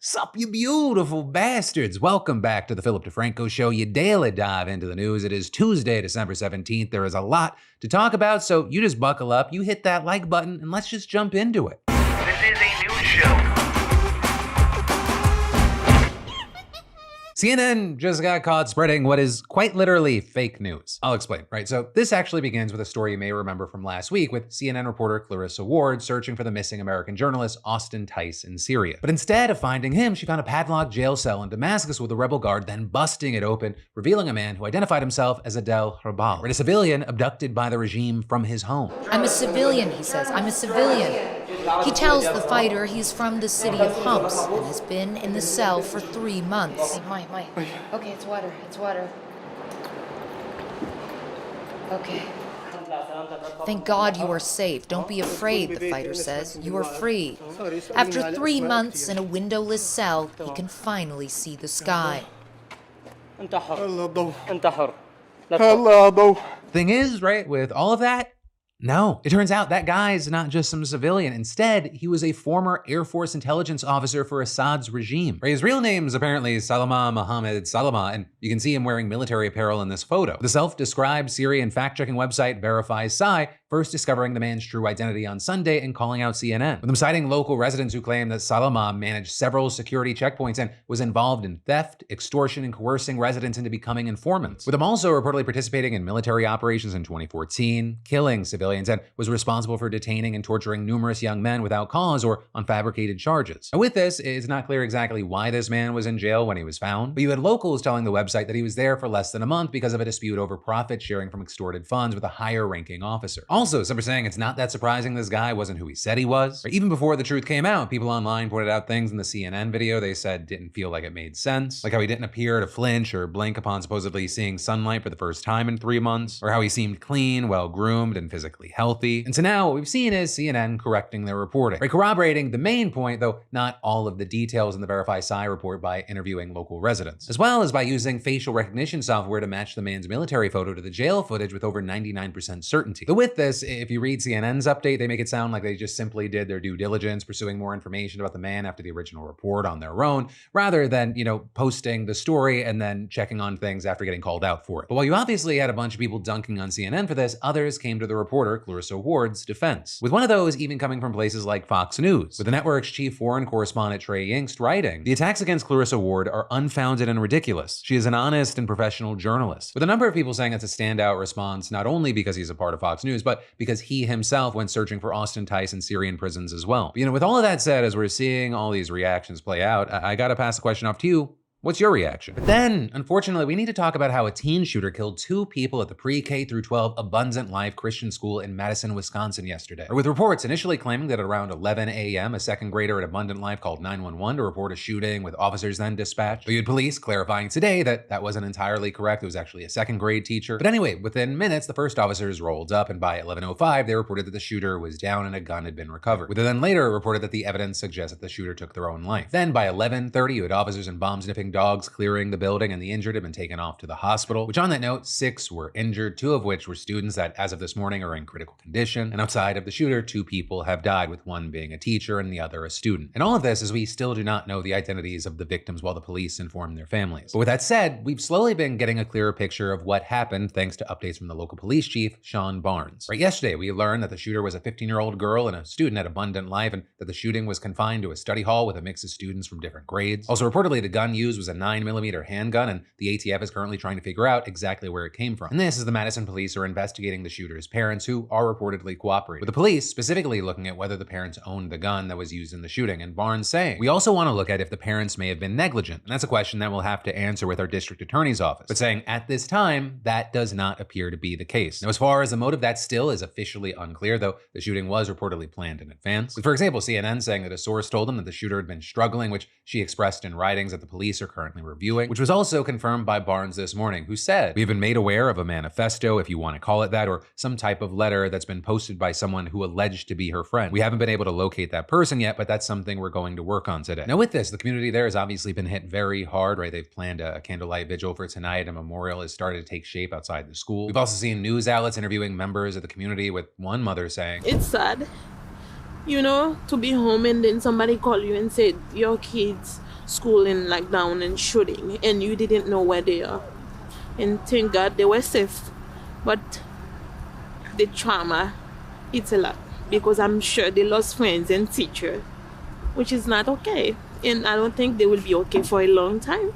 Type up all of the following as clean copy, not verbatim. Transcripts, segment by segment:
Sup, you beautiful bastards. Welcome back to the Philip DeFranco Show, your daily dive into the news. It is Tuesday, December 17th. There is a lot to talk about, so you just buckle up, you hit that like button, and let's just jump into it. This is a news show. CNN just got caught spreading what is quite literally fake news. I'll explain, right? So this actually begins with a story you may remember from last week with CNN reporter Clarissa Ward searching for the missing American journalist Austin Tice in Syria. But instead of finding him, she found a padlocked jail cell in Damascus with a rebel guard, then busting it open, revealing a man who identified himself as Adel Harbal, a civilian abducted by the regime from his home. I'm a civilian, he says. I'm a civilian. He tells the fighter he's from the city of Humps and has been in the cell for 3 months. Mike. Okay, it's water. Okay. Thank God you are safe. Don't be afraid, the fighter says. You are free. After 3 months in a windowless cell, he can finally see the sky. Thing is, right, with all of that, no, it turns out that guy's not just some civilian. Instead, he was a former Air Force intelligence officer for Assad's regime. His real name is apparently Salama Mohammed Salama, and you can see him wearing military apparel in this photo. The self-described Syrian fact-checking website Verifies Psy first discovering the man's true identity on Sunday and calling out CNN, with them citing local residents who claim that Salama managed several security checkpoints and was involved in theft, extortion, and coercing residents into becoming informants, with him also reportedly participating in military operations in 2014, killing civilians, and was responsible for detaining and torturing numerous young men without cause or on fabricated charges. And with this, it's not clear exactly why this man was in jail when he was found, but you had locals telling the website that he was there for less than a month because of a dispute over profit sharing from extorted funds with a higher ranking officer. Also, some are saying it's not that surprising this guy wasn't who he said he was. Even before the truth came out, people online pointed out things in the CNN video they said didn't feel like it made sense, like how he didn't appear to flinch or blink upon supposedly seeing sunlight for the first time in 3 months, or how he seemed clean, well-groomed, and physically healthy. And so now what we've seen is CNN correcting their reporting, corroborating the main point, though not all of the details in the Verify Psy report by interviewing local residents, as well as by using facial recognition software to match the man's military photo to the jail footage with over 99% certainty. But with this, if you read CNN's update, they make it sound like they just simply did their due diligence, pursuing more information about the man after the original report on their own, rather than, posting the story and then checking on things after getting called out for it. But while you obviously had a bunch of people dunking on CNN for this, others came to the reporter, Clarissa Ward's, defense, with one of those even coming from places like Fox News, with the network's chief foreign correspondent Trey Yingst writing, "The attacks against Clarissa Ward are unfounded and ridiculous. She is an honest and professional journalist," with a number of people saying it's a standout response, not only because he's a part of Fox News, but because he himself went searching for Austin Tice in Syrian prisons as well. But, with all of that said, as we're seeing all these reactions play out, I gotta pass the question off to you. What's your reaction? But then, unfortunately, we need to talk about how a teen shooter killed 2 people at the pre-K through 12 Abundant Life Christian School in Madison, Wisconsin yesterday. With reports initially claiming that at around 11 a.m., a second grader at Abundant Life called 911 to report a shooting, with officers then dispatched. But you had police clarifying today that that wasn't entirely correct. It was actually a second grade teacher. But anyway, within minutes, the first officers rolled up, and by 11:05, they reported that the shooter was down and a gun had been recovered. With it then later reported that the evidence suggests that the shooter took their own life. Then by 11:30, you had officers and bomb-sniffing dogs clearing the building, and the injured had been taken off to the hospital, which on that note, 6 were injured, 2 of which were students that as of this morning are in critical condition. And outside of the shooter, 2 people have died, with one being a teacher and the other a student. And all of this is we still do not know the identities of the victims while the police inform their families. But with that said, we've slowly been getting a clearer picture of what happened thanks to updates from the local police chief, Sean Barnes. Yesterday, we learned that the shooter was a 15-year-old girl and a student at Abundant Life, and that the shooting was confined to a study hall with a mix of students from different grades. Also, reportedly, the gun used was a 9mm handgun, and the ATF is currently trying to figure out exactly where it came from. And this is the Madison police are investigating the shooter's parents, who are reportedly cooperating, with the police specifically looking at whether the parents owned the gun that was used in the shooting. And Barnes saying, "We also want to look at if the parents may have been negligent." And that's a question that we'll have to answer with our district attorney's office, but saying at this time, that does not appear to be the case. Now, as far as the motive, that still is officially unclear, though the shooting was reportedly planned in advance. With, for example, CNN saying that a source told them that the shooter had been struggling, which she expressed in writings that the police are currently reviewing, which was also confirmed by Barnes this morning, who said, "We've been made aware of a manifesto, if you want to call it that, or some type of letter that's been posted by someone who alleged to be her friend. We haven't been able to locate that person yet, but that's something we're going to work on today." Now with this, the community there has obviously been hit very hard, right? They've planned a candlelight vigil for tonight. A memorial has started to take shape outside the school. We've also seen news outlets interviewing members of the community, with one mother saying, "It's sad, to be home and then somebody call you and say your kids school in lockdown and shooting, and you didn't know where they are. And thank God they were safe. But the trauma, it's a lot, because I'm sure they lost friends and teachers, which is not okay. And I don't think they will be okay for a long time.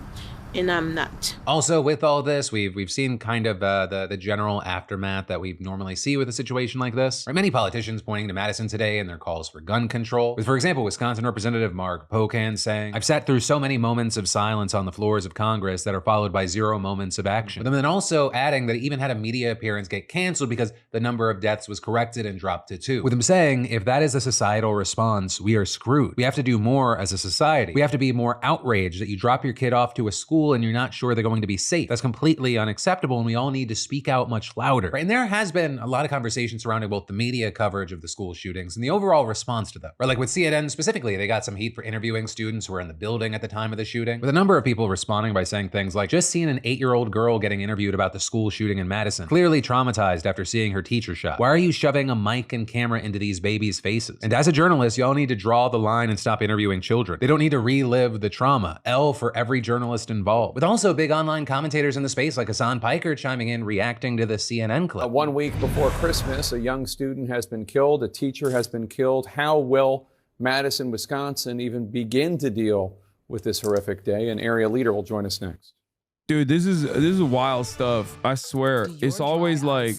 And I'm not. Also, with all this, we've seen kind of the general aftermath that we normally see with a situation like this. Right? Many politicians pointing to Madison today and their calls for gun control. With, for example, Wisconsin Representative Mark Pocan saying, "I've sat through so many moments of silence on the floors of Congress that are followed by 0 moments of action." But then also adding that he even had a media appearance get canceled because the number of deaths was corrected and dropped to 2. With him saying, if that is a societal response, we are screwed. We have to do more as a society. We have to be more outraged that you drop your kid off to a school and you're not sure they're going to be safe. That's completely unacceptable, and we all need to speak out much louder. Right? And there has been a lot of conversation surrounding both the media coverage of the school shootings and the overall response to them. Right? Like with CNN specifically, they got some heat for interviewing students who were in the building at the time of the shooting, with a number of people responding by saying things like, "Just seen an 8-year-old girl getting interviewed about the school shooting in Madison, clearly traumatized after seeing her teacher shot. Why are you shoving a mic and camera into these babies' faces? And as a journalist, y'all need to draw the line and stop interviewing children. They don't need to relive the trauma. L for every journalist involved." With also big online commentators in the space like Hassan Piker chiming in, reacting to the CNN clip. 1 week before Christmas, a young student has been killed, a teacher has been killed. How will Madison, Wisconsin even begin to deal with this horrific day? An area leader will join us next. Dude, this is wild stuff. I swear. It's always like,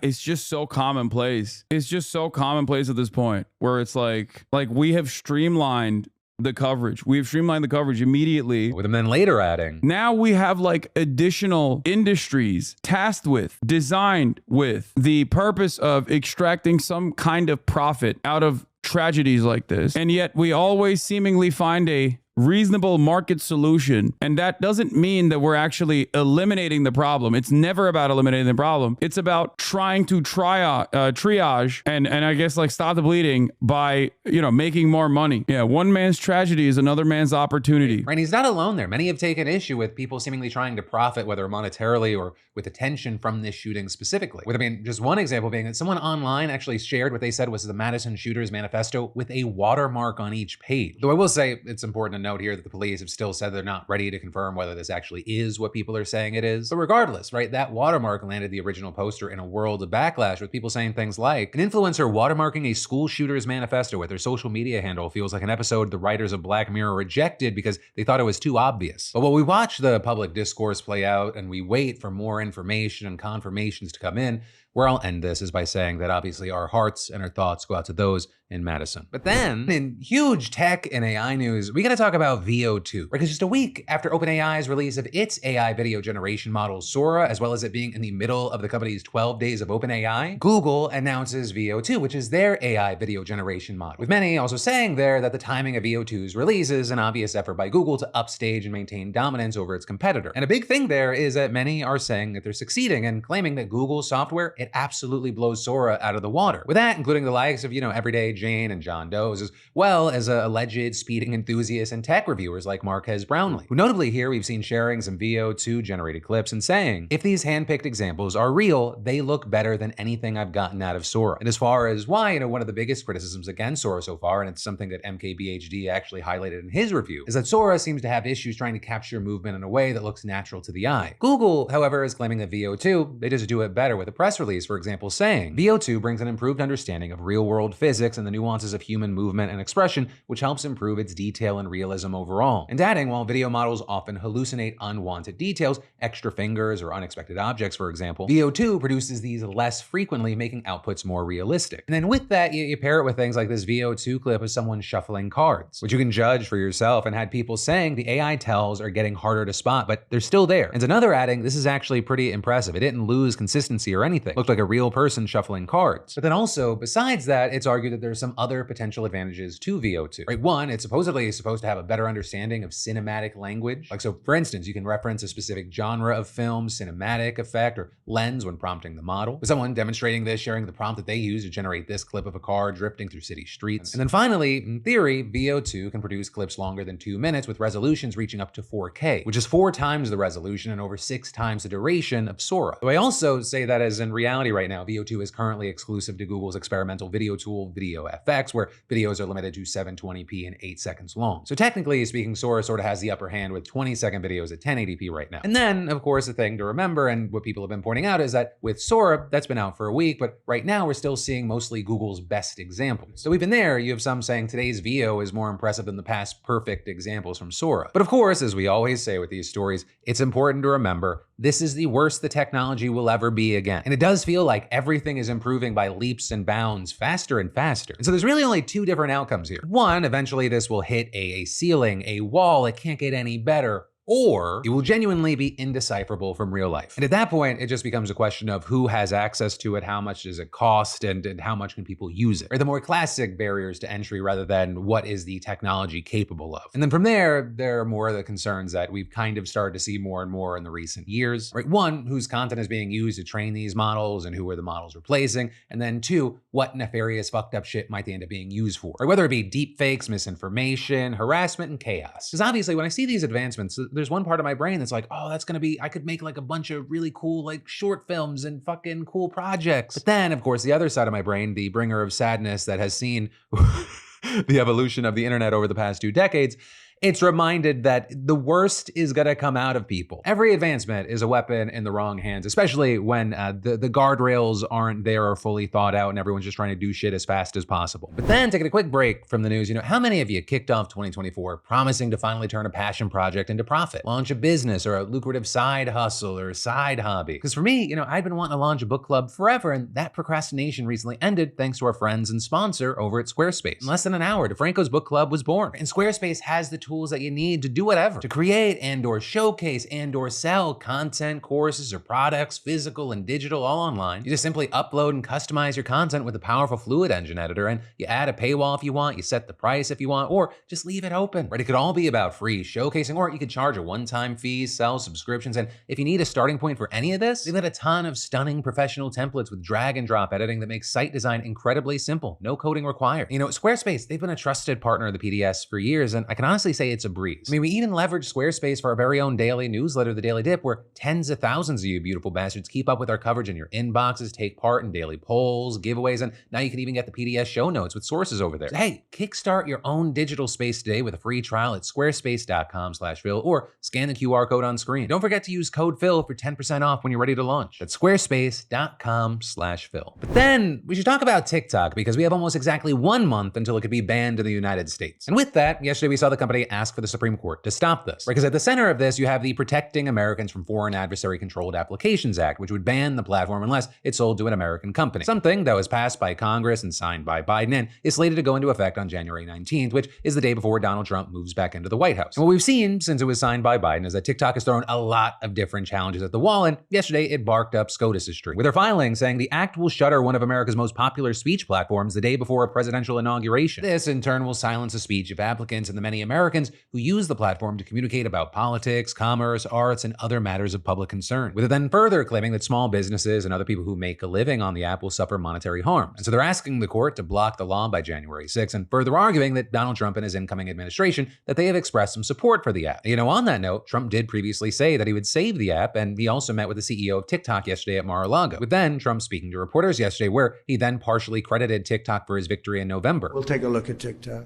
it's just so commonplace. It's just so commonplace at this point where it's like we have streamlined the coverage. We've streamlined the coverage immediately. With him then later adding, now we have like additional industries tasked with, designed with the purpose of extracting some kind of profit out of tragedies like this. And yet we always seemingly find a reasonable market solution. And that doesn't mean that we're actually eliminating the problem. It's never about eliminating the problem. It's about trying to triage and I guess like stop the bleeding by, making more money. Yeah, one man's tragedy is another man's opportunity. Right, and he's not alone there. Many have taken issue with people seemingly trying to profit, whether monetarily or with attention from this shooting specifically. Just one example being that someone online actually shared what they said was the Madison Shooters Manifesto with a watermark on each page. Though I will say it's important to note here that the police have still said they're not ready to confirm whether this actually is what people are saying it is. But regardless, right, that watermark landed the original poster in a world of backlash with people saying things like, "An influencer watermarking a school shooter's manifesto with their social media handle feels like an episode the writers of Black Mirror rejected because they thought it was too obvious." But while we watch the public discourse play out and we wait for more information and confirmations to come in, where I'll end this is by saying that obviously our hearts and our thoughts go out to those in Madison. But then, in huge tech and AI news, we gotta talk about VO2. Because just a week after OpenAI's release of its AI video generation model Sora, as well as it being in the middle of the company's 12 days of OpenAI, Google announces VO2, which is their AI video generation model. With many also saying there that the timing of VO2's release is an obvious effort by Google to upstage and maintain dominance over its competitor. And a big thing there is that many are saying that they're succeeding and claiming that Google's software, it absolutely blows Sora out of the water. With that, including the likes of, Everyday Jane and John Doe's, as well as alleged speeding enthusiasts and tech reviewers like Marquez Brownlee, who notably here we've seen sharing some VO2 generated clips and saying, if these handpicked examples are real, they look better than anything I've gotten out of Sora. And as far as why, one of the biggest criticisms against Sora so far, and it's something that MKBHD actually highlighted in his review, is that Sora seems to have issues trying to capture movement in a way that looks natural to the eye. Google, however, is claiming that VO2, they just do it better with a press release, for example, saying, VO2 brings an improved understanding of real-world physics and the nuances of human movement and expression, which helps improve its detail and realism overall. And adding, while video models often hallucinate unwanted details, extra fingers or unexpected objects, for example, VO2 produces these less frequently, making outputs more realistic. And then with that, you pair it with things like this VO2 clip of someone shuffling cards, which you can judge for yourself, and had people saying the AI tells are getting harder to spot, but they're still there. And another adding, this is actually pretty impressive. It didn't lose consistency or anything. Looked like a real person shuffling cards. But then also, besides that, it's argued that there's some other potential advantages to VO2. Right? One, it's supposedly supposed to have a better understanding of cinematic language. Like, so for instance, you can reference a specific genre of film, cinematic effect, or lens when prompting the model. With someone demonstrating this, sharing the prompt that they use to generate this clip of a car drifting through city streets. And then finally, in theory, VO2 can produce clips longer than 2 minutes with resolutions reaching up to 4K, which is 4 times the resolution and over 6 times the duration of Sora. Though I also say that as in reality, reality right now. VO2 is currently exclusive to Google's experimental video tool, VideoFX, where videos are limited to 720p and 8 seconds long. So technically speaking, Sora sort of has the upper hand with 20-second videos at 1080p right now. And then, of course, the thing to remember, and what people have been pointing out, is that with Sora, that's been out for a week, but right now we're still seeing mostly Google's best examples. So even there, you have some saying today's VO is more impressive than the past perfect examples from Sora. But of course, as we always say with these stories, it's important to remember this is the worst the technology will ever be again. And it does feel like everything is improving by leaps and bounds, faster and faster. And so there's really only two different outcomes here. One, eventually this will hit a ceiling, a wall, it can't get any better. Or it will genuinely be indecipherable from real life. And at that point, it just becomes a question of who has access to it, how much does it cost, and how much can people use it? Or the more classic barriers to entry rather than what is the technology capable of. And then from there are more of the concerns that we've kind of started to see more and more in the recent years. Right? One, whose content is being used to train these models and who are the models replacing? And then two, what nefarious fucked up shit might they end up being used for? Or whether it be deep fakes, misinformation, harassment, and chaos. Because obviously when I see these advancements, there's one part of my brain that's like, oh, that's gonna be, I could make like a bunch of really cool like short films and fucking cool projects. But then, of course, the other side of my brain, the bringer of sadness that has seen the evolution of the internet over the past 2 decades, it's reminded that the worst is gonna come out of people. Every advancement is a weapon in the wrong hands, especially when the guardrails aren't there or fully thought out and everyone's just trying to do shit as fast as possible. But then, taking a quick break from the news, how many of you kicked off 2024 promising to finally turn a passion project into profit? Launch a business or a lucrative side hustle or side hobby? Because for me, I'd been wanting to launch a book club forever, and that procrastination recently ended thanks to our friends and sponsor over at Squarespace. In less than an hour, DeFranco's book club was born. And Squarespace has the tools that you need to do whatever, to create and/or showcase and/or sell content, courses, or products, physical and digital, all online. You just simply upload and customize your content with a powerful Fluid Engine editor, and you add a paywall if you want, you set the price if you want, or just leave it open. Right? It could all be about free showcasing, or you could charge a one-time fee, sell subscriptions, and if you need a starting point for any of this, they've got a ton of stunning professional templates with drag and drop editing that makes site design incredibly simple, no coding required. Squarespace, they've been a trusted partner of the PDS for years, and I can honestly say it's a breeze. We even leverage Squarespace for our very own daily newsletter, The Daily Dip, where tens of thousands of you beautiful bastards keep up with our coverage in your inboxes, take part in daily polls, giveaways, and now you can even get the PDS show notes with sources over there. So, hey, kickstart your own digital space today with a free trial at squarespace.com/Phil or scan the QR code on screen. Don't forget to use code Phil for 10% off when you're ready to launch. That's squarespace.com/Phil. But then we should talk about TikTok, because we have almost exactly 1 month until it could be banned in the United States. And with that, yesterday we saw the company ask for the Supreme Court to stop this. Right? Because at the center of this, you have the Protecting Americans from Foreign Adversary Controlled Applications Act, which would ban the platform unless it's sold to an American company. Something that was passed by Congress and signed by Biden and is slated to go into effect on January 19th, which is the day before Donald Trump moves back into the White House. And what we've seen since it was signed by Biden is that TikTok has thrown a lot of different challenges at the wall, and yesterday it barked up SCOTUS' tree, with their filing saying the act will shutter one of America's most popular speech platforms the day before a presidential inauguration. This, in turn, will silence the speech of applicants and the many Americans who use the platform to communicate about politics, commerce, arts, and other matters of public concern, with it then further claiming that small businesses and other people who make a living on the app will suffer monetary harm. And so they're asking the court to block the law by January 6th, and further arguing that Donald Trump and his incoming administration, that they have expressed some support for the app. On that note, Trump did previously say that he would save the app, and he also met with the CEO of TikTok yesterday at Mar-a-Lago, with then Trump speaking to reporters yesterday, where he then partially credited TikTok for his victory in November. We'll take a look at TikTok.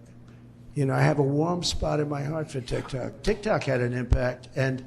I have a warm spot in my heart for TikTok. TikTok had an impact, and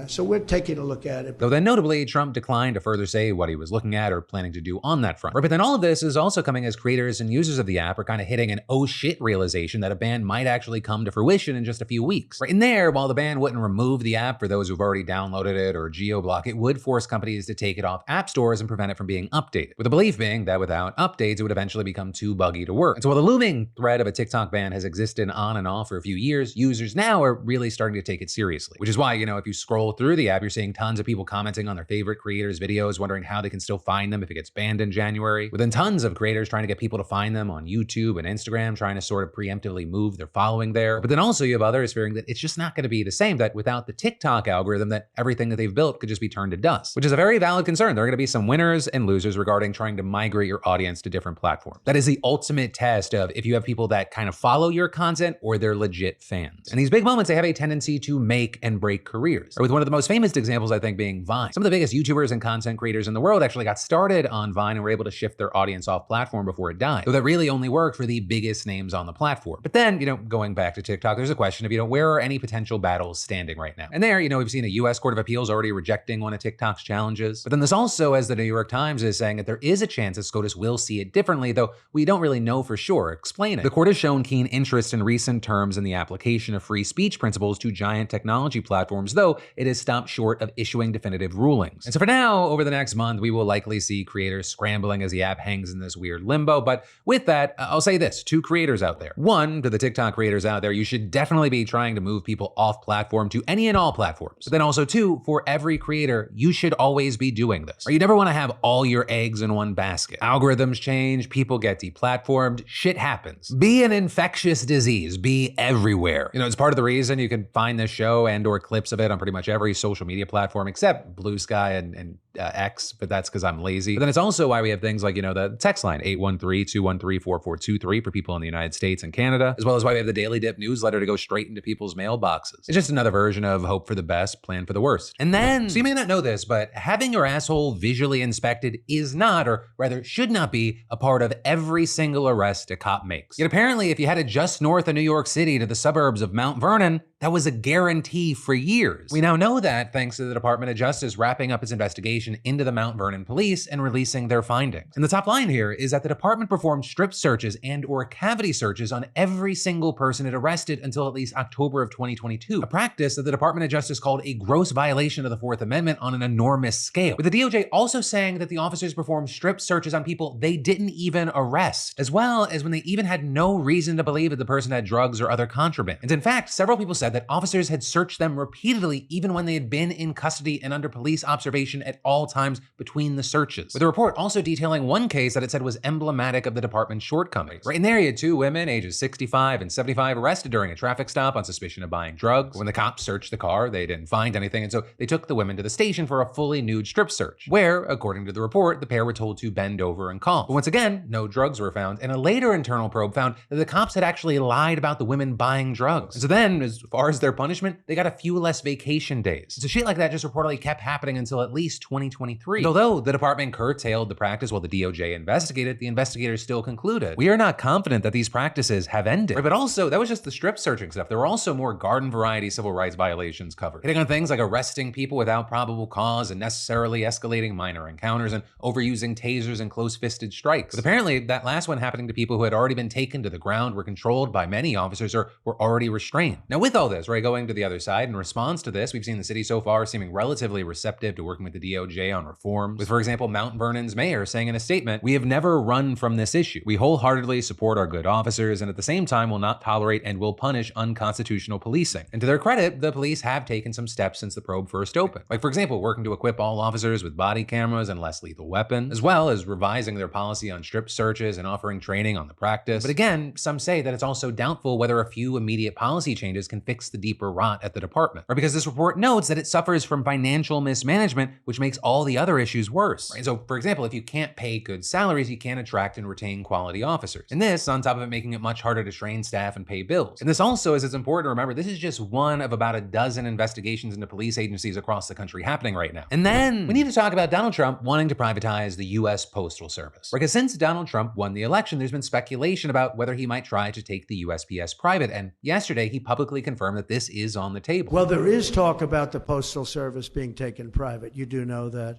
so we're taking a look at it. Though then notably, Trump declined to further say what he was looking at or planning to do on that front. Right, but then all of this is also coming as creators and users of the app are kind of hitting an oh shit realization that a ban might actually come to fruition in just a few weeks. Right in there, while the ban wouldn't remove the app for those who've already downloaded it or geo-block, it would force companies to take it off app stores and prevent it from being updated, with the belief being that without updates, it would eventually become too buggy to work. And so while the looming threat of a TikTok ban has existed on and off for a few years, users now are really starting to take it seriously, which is why, if you scroll through the app, you're seeing tons of people commenting on their favorite creators' videos, wondering how they can still find them if it gets banned in January. Within tons of creators trying to get people to find them on YouTube and Instagram, trying to sort of preemptively move their following there. But then also you have others fearing that it's just not going to be the same, that without the TikTok algorithm, that everything that they've built could just be turned to dust, which is a very valid concern. There are going to be some winners and losers regarding trying to migrate your audience to different platforms. That is the ultimate test of if you have people that kind of follow your content or they're legit fans. And these big moments, they have a tendency to make and break careers. Or with one of the most famous examples, I think, being Vine. Some of the biggest YouTubers and content creators in the world actually got started on Vine and were able to shift their audience off platform before it died. Though that really only worked for the biggest names on the platform. But then, going back to TikTok, there's a question of, where are any potential battles standing right now? And there, we've seen a US Court of Appeals already rejecting one of TikTok's challenges. But then there's also, as the New York Times is saying, that there is a chance that SCOTUS will see it differently, though we don't really know for sure. Explain it. The court has shown keen interest in recent terms in the application of free speech principles to giant technology platforms, though it has stopped short of issuing definitive rulings. And so for now, over the next month, we will likely see creators scrambling as the app hangs in this weird limbo. But with that, I'll say this, 2 creators out there. 1, to the TikTok creators out there, you should definitely be trying to move people off platform to any and all platforms. But then also 2, for every creator, you should always be doing this. Or you never want to have all your eggs in one basket. Algorithms change, people get deplatformed, shit happens. Be an infectious disease, be everywhere. It's part of the reason you can find this show and or clips of it on pretty much every social media platform except Blue Sky and X, but that's because I'm lazy. But then it's also why we have things like, the text line, 813-213-4423 for people in the United States and Canada, as well as why we have the Daily Dept newsletter to go straight into people's mailboxes. It's just another version of hope for the best, plan for the worst. And then, so you may not know this, but having your asshole visually inspected is not, or rather should not be, a part of every single arrest a cop makes. Yet apparently, if you headed just north of New York City to the suburbs of Mount Vernon, that was a guarantee for years. We now know that thanks to the Department of Justice wrapping up its investigation into the Mount Vernon police and releasing their findings. And the top line here is that the department performed strip searches and or cavity searches on every single person it arrested until at least October of 2022, a practice that the Department of Justice called a gross violation of the Fourth Amendment on an enormous scale, with the DOJ also saying that the officers performed strip searches on people they didn't even arrest, as well as when they even had no reason to believe that the person had drugs or other contraband. And in fact, several people said that officers had searched them repeatedly even when they had been in custody and under police observation at all times between the searches, with the report also detailing one case that it said was emblematic of the department's shortcomings. Right in there, you had 2 women, ages 65 and 75, arrested during a traffic stop on suspicion of buying drugs. When the cops searched the car, they didn't find anything, and so they took the women to the station for a fully nude strip search, where, according to the report, the pair were told to bend over and cough. But once again, no drugs were found, and a later internal probe found that the cops had actually lied about the women buying drugs. And so then, as far as their punishment, they got a few less vacation days. So shit like that just reportedly kept happening until at least 2023. And although the department curtailed the practice while the DOJ investigated, the investigators still concluded, we are not confident that these practices have ended. Right, but also, that was just the strip searching stuff. There were also more garden variety civil rights violations covered, hitting on things like arresting people without probable cause and necessarily escalating minor encounters and overusing tasers and close-fisted strikes. But apparently, that last one happening to people who had already been taken to the ground, were controlled by many officers, or were already restrained. Now with all this, right, going to the other side, in response to this, we've seen the city so far seeming relatively receptive to working with the DOJ on reforms, with, for example, Mount Vernon's mayor saying in a statement, "We have never run from this issue. We wholeheartedly support our good officers and at the same time will not tolerate and will punish unconstitutional policing." And to their credit, the police have taken some steps since the probe first opened. Like, for example, working to equip all officers with body cameras and less lethal weapons, as well as revising their policy on strip searches and offering training on the practice. But again, some say that it's also doubtful whether a few immediate policy changes can fix the deeper rot at the department. Or because this report notes that it suffers from financial mismanagement, which makes all the other issues worse. Right? So, for example, if you can't pay good salaries, you can't attract and retain quality officers. And this, on top of it making it much harder to train staff and pay bills. And this also, as it's important to remember, this is just one of about a dozen investigations into police agencies across the country happening right now. And then we need to talk about Donald Trump wanting to privatize the US Postal Service. Because since Donald Trump won the election, there's been speculation about whether he might try to take the USPS private. And yesterday, he publicly confirmed that this is on the table. Well, there is talk about the Postal Service being taken private. You do know that.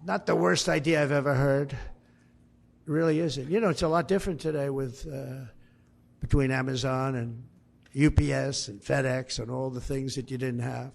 Not the worst idea I've ever heard. It really isn't. You know, it's a lot different today with between Amazon and UPS and FedEx and all the things that you didn't have.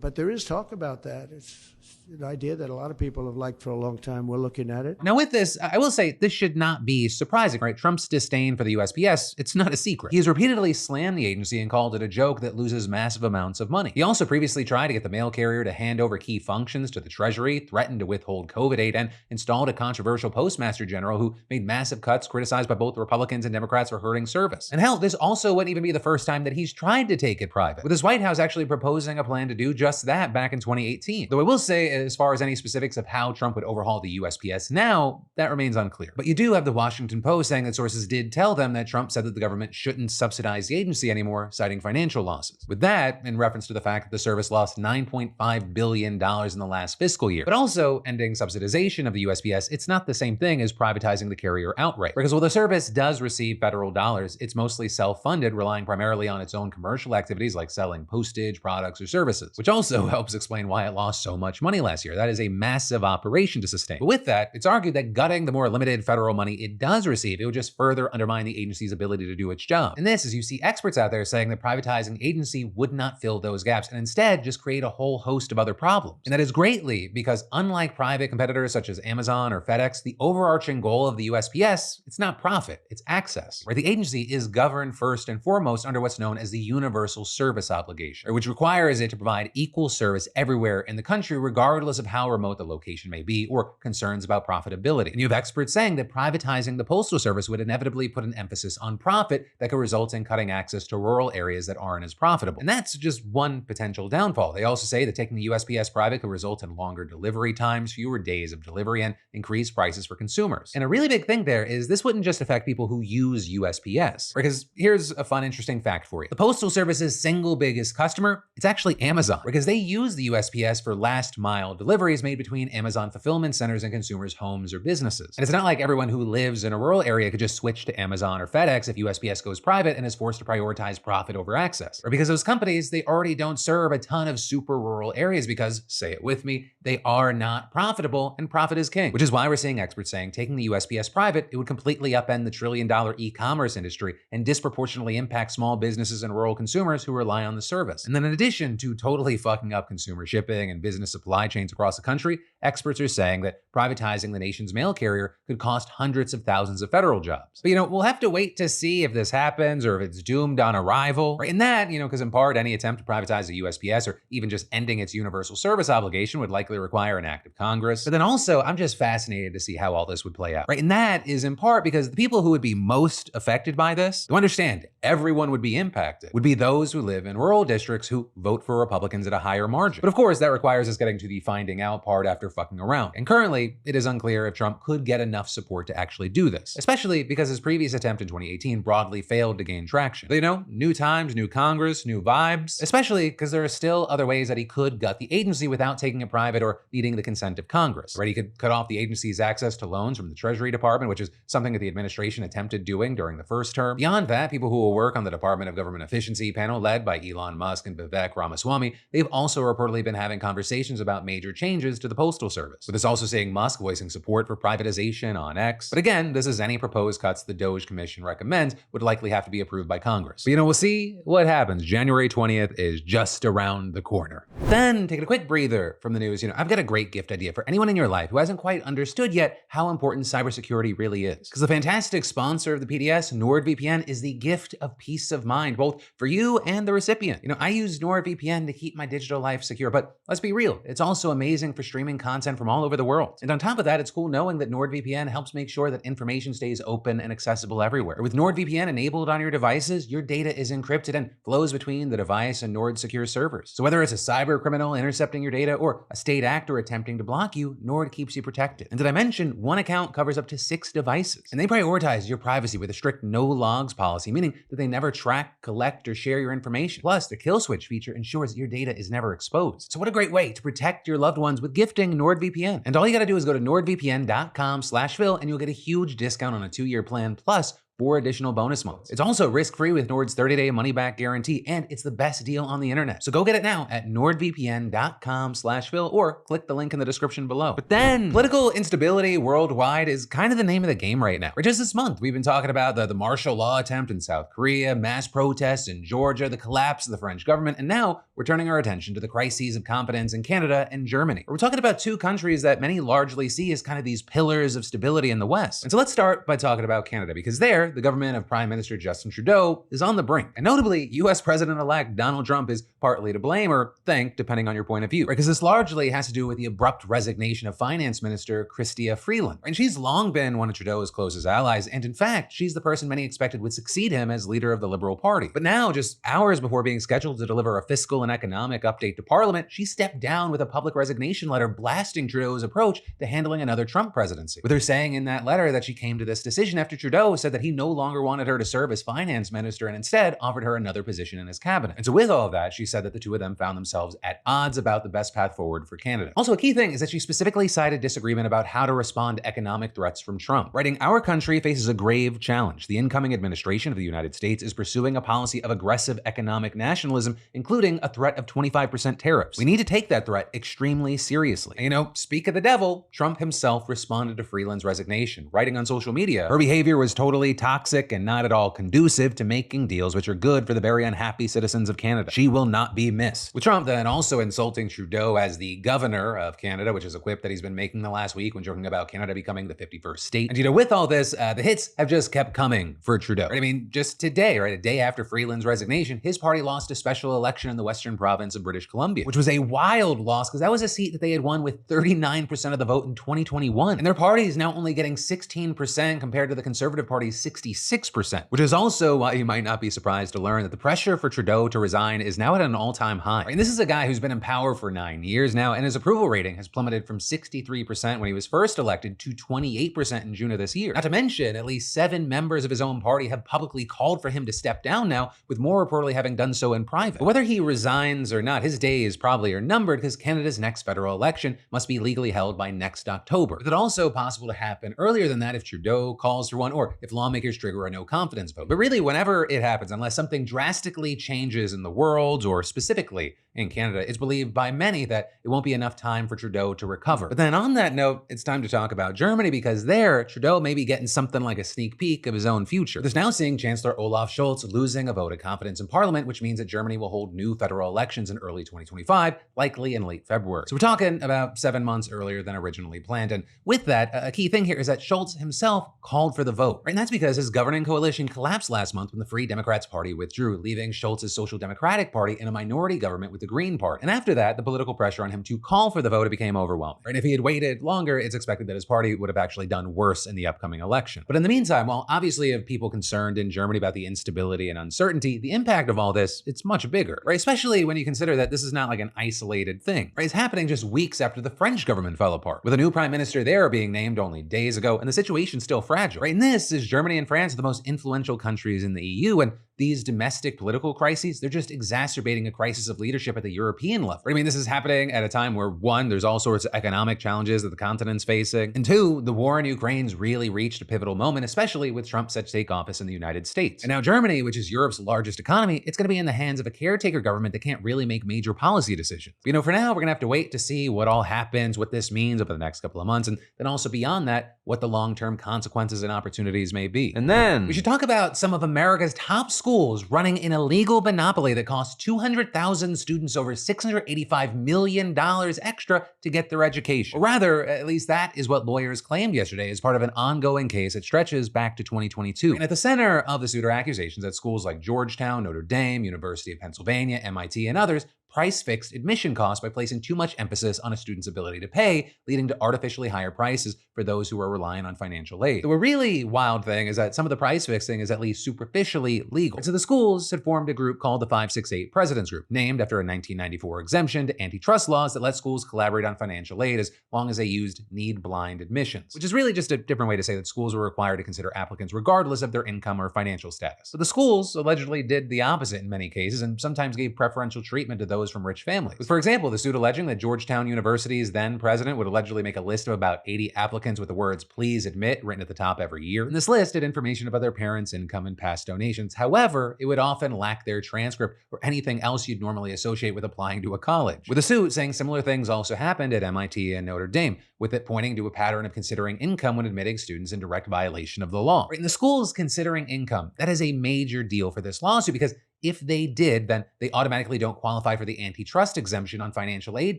But there is talk about that. It's an idea that a lot of people have liked for a long time. We're looking at it. Now with this, I will say this should not be surprising, right? Trump's disdain for the USPS, it's not a secret. He has repeatedly slammed the agency and called it a joke that loses massive amounts of money. He also previously tried to get the mail carrier to hand over key functions to the Treasury, threatened to withhold COVID aid, and installed a controversial postmaster general who made massive cuts criticized by both Republicans and Democrats for hurting service. And hell, this also wouldn't even be the first time that he's tried to take it private, with his White House actually proposing a plan planned to do just that back in 2018. Though I will say, as far as any specifics of how Trump would overhaul the USPS now, that remains unclear. But you do have the Washington Post saying that sources did tell them that Trump said that the government shouldn't subsidize the agency anymore, citing financial losses. With that, in reference to the fact that the service lost $9.5 billion in the last fiscal year. But also, ending subsidization of the USPS, it's not the same thing as privatizing the carrier outright. Because while the service does receive federal dollars, it's mostly self-funded, relying primarily on its own commercial activities like selling postage, products, or services, which also helps explain why it lost so much money last year. That is a massive operation to sustain. But with that, it's argued that gutting the more limited federal money it does receive, it would just further undermine the agency's ability to do its job. And this is, you see experts out there saying that privatizing agency would not fill those gaps and instead just create a whole host of other problems. And that is greatly because unlike private competitors such as Amazon or FedEx, the overarching goal of the USPS, it's not profit, it's access. Right? The agency is governed first and foremost under what's known as the Universal Service Obligation, which requires it to provide equal service everywhere in the country, regardless of how remote the location may be or concerns about profitability. And you have experts saying that privatizing the Postal Service would inevitably put an emphasis on profit that could result in cutting access to rural areas that aren't as profitable. And that's just one potential downfall. They also say that taking the USPS private could result in longer delivery times, fewer days of delivery, and increased prices for consumers. And a really big thing there is this wouldn't just affect people who use USPS, because here's a fun, interesting fact for you. The Postal Service's single biggest customer, it's actually Amazon, because they use the USPS for last mile deliveries made between Amazon fulfillment centers and consumers' homes or businesses. And it's not like everyone who lives in a rural area could just switch to Amazon or FedEx if USPS goes private and is forced to prioritize profit over access. Or because those companies, they already don't serve a ton of super rural areas because, say it with me, they are not profitable and profit is king. Which is why we're seeing experts saying taking the USPS private, it would completely upend the trillion-dollar e-commerce industry and disproportionately impact small businesses and rural consumers who rely on the service. And then in addition to totally fucking up consumer shipping and business supply chains across the country, experts are saying that privatizing the nation's mail carrier could cost hundreds of thousands of federal jobs. But we'll have to wait to see if this happens or if it's doomed on arrival. Right? And that, because in part, any attempt to privatize the USPS or even just ending its universal service obligation would likely require an act of Congress. But then also, I'm just fascinated to see how all this would play out. Right? And that is in part because the people who would be most affected by this, to understand everyone would be impacted, would be those who live in rural districts who vote for Republicans at a higher margin. But of course, that requires us getting to the finding out part after fucking around. And currently, it is unclear if Trump could get enough support to actually do this, especially because his previous attempt in 2018 broadly failed to gain traction. But new times, new Congress, new vibes, especially because there are still other ways that he could gut the agency without taking it private or needing the consent of Congress. Right? He could cut off the agency's access to loans from the Treasury Department, which is something that the administration attempted doing during the first term. Beyond that, people who will work on the Department of Government Efficiency panel led by Elon Musk and Vivek Ramaswamy, they've also reportedly been having conversations about major changes to the Postal Service. With this also seeing Musk voicing support for privatization on X. But again, this is any proposed cuts the Doge Commission recommends would likely have to be approved by Congress. But we'll see what happens. January 20th is just around the corner. Then, taking a quick breather from the news, I've got a great gift idea for anyone in your life who hasn't quite understood yet how important cybersecurity really is. Because the fantastic sponsor of the PDS, NordVPN, is the gift of peace of mind, both for you and the recipient. I use NordVPN to keep my digital life secure, but let's be real, it's also amazing for streaming content from all over the world. And on top of that, it's cool knowing that NordVPN helps make sure that information stays open and accessible everywhere. With NordVPN enabled on your devices, your data is encrypted and flows between the device and Nord secure servers. So whether it's a cyber criminal intercepting your data or a state actor attempting to block you, Nord keeps you protected. And did I mention one account covers up to 6 devices? And they prioritize your privacy with a strict no logs policy, meaning that they never track, collect, or share your information. Plus, the kill switch feature ensures that your data is never exposed. So what a great way to protect your loved ones with gifting NordVPN. And all you gotta do is go to nordvpn.com/Phil and you'll get a huge discount on a 2-year plan plus 4 additional bonus months. It's also risk-free with Nord's 30-day money-back guarantee, and it's the best deal on the internet. So go get it now at nordvpn.com/Phil or click the link in the description below. But then, political instability worldwide is kind of the name of the game right now. Just this month, we've been talking about the martial law attempt in South Korea, mass protests in Georgia, the collapse of the French government, and now we're turning our attention to the crises of competence in Canada and Germany. We're talking about 2 countries that many largely see as kind of these pillars of stability in the West. And so let's start by talking about Canada, because there, there, the government of Prime Minister Justin Trudeau is on the brink. And notably, US President-elect Donald Trump is partly to blame or thank, depending on your point of view, right? Because this largely has to do with the abrupt resignation of Finance Minister Chrystia Freeland. And she's long been one of Trudeau's closest allies, and in fact, she's the person many expected would succeed him as leader of the Liberal Party. But now, just hours before being scheduled to deliver a fiscal and economic update to Parliament, she stepped down with a public resignation letter blasting Trudeau's approach to handling another Trump presidency, with her saying in that letter that she came to this decision after Trudeau said that he no longer wanted her to serve as finance minister and instead offered her another position in his cabinet. And so with all of that, she said that the two of them found themselves at odds about the best path forward for Canada. Also, a key thing is that she specifically cited disagreement about how to respond to economic threats from Trump, writing, "Our country faces a grave challenge. The incoming administration of the United States is pursuing a policy of aggressive economic nationalism, including a threat of 25% tariffs. We need to take that threat extremely seriously." And, speak of the devil, Trump himself responded to Freeland's resignation, writing on social media, "Her behavior was totally toxic and not at all conducive to making deals which are good for the very unhappy citizens of Canada. She will not be missed." With Trump then also insulting Trudeau as the governor of Canada, which is a quip that he's been making the last week when joking about Canada becoming the 51st state. And with all this, the hits have just kept coming for Trudeau. Right? I mean, just today, right, a day after Freeland's resignation, his party lost a special election in the western province of British Columbia, which was a wild loss because that was a seat that they had won with 39% of the vote in 2021. And their party is now only getting 16% compared to the Conservative Party's 66%, which is also why you might not be surprised to learn that the pressure for Trudeau to resign is now at an all-time high. And this is a guy who's been in power for 9 years now, and his approval rating has plummeted from 63% when he was first elected to 28% in June of this year. Not to mention, at least 7 members of his own party have publicly called for him to step down now, with more reportedly having done so in private. But whether he resigns or not, his days probably are numbered because Canada's next federal election must be legally held by next October. With it also possible to happen earlier than that if Trudeau calls for one or if lawmakers trigger a no-confidence vote. But really, whenever it happens, unless something drastically changes in the world or specifically in Canada, it's believed by many that it won't be enough time for Trudeau to recover. But then on that note, it's time to talk about Germany because there, Trudeau may be getting something like a sneak peek of his own future. There's now seeing Chancellor Olaf Scholz losing a vote of confidence in Parliament, which means that Germany will hold new federal elections in early 2025, likely in late February. So we're talking about 7 months earlier than originally planned. And with that, a key thing here is that Scholz himself called for the vote. Right? And that's because his governing coalition collapsed last month when the Free Democrats Party withdrew, leaving Scholz's Social Democratic Party in a minority government with the Green Party. And after that, the political pressure on him to call for the vote became overwhelming. And if he had waited longer, it's expected that his party would have actually done worse in the upcoming election. But in the meantime, while obviously of people concerned in Germany about the instability and uncertainty, the impact of all this, it's much bigger, right? Especially when you consider that this is not like an isolated thing, right? It's happening just weeks after the French government fell apart, with a new prime minister there being named only days ago, and the situation's still fragile, right? And this is Germany and France are the most influential countries in the EU, and these domestic political crises, they're just exacerbating a crisis of leadership at the European level. I mean, this is happening at a time where 1, there's all sorts of economic challenges that the continent's facing, and 2, the war in Ukraine's really reached a pivotal moment, especially with Trump set to take office in the United States. And now Germany, which is Europe's largest economy, it's gonna be in the hands of a caretaker government that can't really make major policy decisions. But, for now, we're gonna have to wait to see what all happens, what this means over the next couple of months, and then also beyond that, what the long-term consequences and opportunities may be. And then we should talk about some of America's top schools running an illegal monopoly that costs 200,000 students over $685 million extra to get their education. Or rather, at least that is what lawyers claimed yesterday as part of an ongoing case that stretches back to 2022. And at the center of the suit are accusations that schools like Georgetown, Notre Dame, University of Pennsylvania, MIT, and others price-fixed admission costs by placing too much emphasis on a student's ability to pay, leading to artificially higher prices for those who are relying on financial aid. The really wild thing is that some of the price fixing is at least superficially legal. And so the schools had formed a group called the 568 Presidents Group, named after a 1994 exemption to antitrust laws that let schools collaborate on financial aid as long as they used need-blind admissions, which is really just a different way to say that schools were required to consider applicants regardless of their income or financial status. But the schools allegedly did the opposite in many cases and sometimes gave preferential treatment to those from rich families. With, for example, the suit alleging that Georgetown University's then president would allegedly make a list of about 80 applicants with the words "please admit" written at the top every year. And this list had information about their parents' income and past donations. However, it would often lack their transcript or anything else you'd normally associate with applying to a college. With the suit saying similar things also happened at MIT and Notre Dame, with it pointing to a pattern of considering income when admitting students in direct violation of the law. And the schools considering income, that is a major deal for this lawsuit because if they did, then they automatically don't qualify for the antitrust exemption on financial aid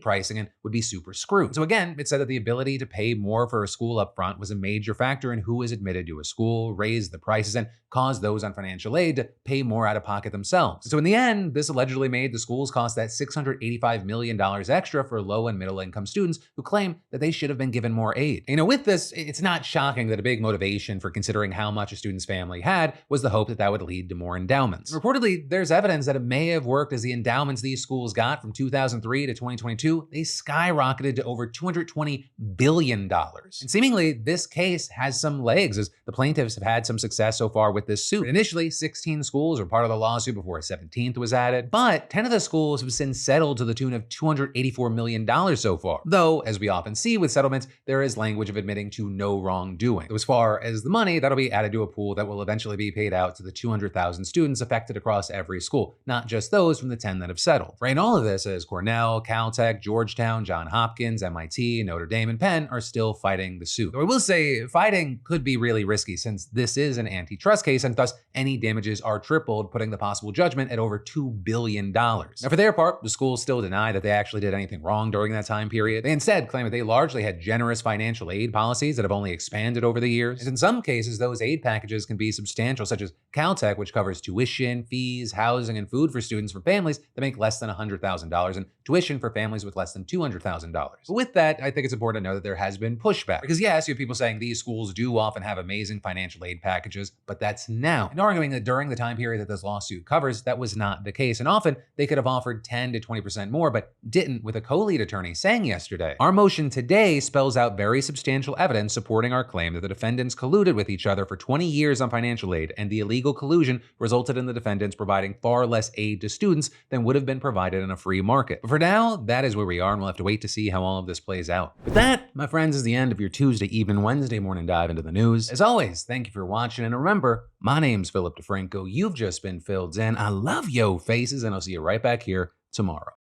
pricing and would be super screwed. So again, it said that the ability to pay more for a school up front was a major factor in who is admitted to a school, raised the prices, and caused those on financial aid to pay more out of pocket themselves. So in the end, this allegedly made the schools cost that $685 million extra for low and middle income students who claim that they should have been given more aid. With this, it's not shocking that a big motivation for considering how much a student's family had was the hope that that would lead to more endowments. Reportedly, there's evidence that it may have worked, as the endowments these schools got from 2003 to 2022, they skyrocketed to over $220 billion. And seemingly, this case has some legs, as the plaintiffs have had some success so far with this suit. Initially, 16 schools were part of the lawsuit before a 17th was added, but 10 of the schools have since settled to the tune of $284 million so far. Though, as we often see with settlements, there is language of admitting to no wrongdoing. So as far as the money, that'll be added to a pool that will eventually be paid out to the 200,000 students affected across every school, not just those from the 10 that have settled. Right, and all of this is Cornell, Caltech, Georgetown, Johns Hopkins, MIT, Notre Dame, and Penn are still fighting the suit. Though I will say, fighting could be really risky since this is an antitrust case, and thus any damages are tripled, putting the possible judgment at over $2 billion. Now, for their part, the schools still deny that they actually did anything wrong during that time period. They instead claim that they largely had generous financial aid policies that have only expanded over the years. And in some cases, those aid packages can be substantial, such as Caltech, which covers tuition, fees, housing, and food for students from families that make less than $100,000, and tuition for families with less than $200,000. But with that, I think it's important to know that there has been pushback. Because yes, you have people saying these schools do often have amazing financial aid packages, but that's now. And arguing that during the time period that this lawsuit covers, that was not the case. And often they could have offered 10 to 20% more, but didn't, with a co-lead attorney saying yesterday, "Our motion today spells out very substantial evidence supporting our claim that the defendants colluded with each other for 20 years on financial aid, and the illegal collusion resulted in the defendants providing far less aid to students than would have been provided in a free market." But for now, that is where we are, and we'll have to wait to see how all of this plays out. But that, my friends, is the end of your Tuesday evening, Wednesday morning dive into the news. As always, thank you for watching, and remember, my name's Philip DeFranco. You've just been filled in. I love yo faces, and I'll see you right back here tomorrow.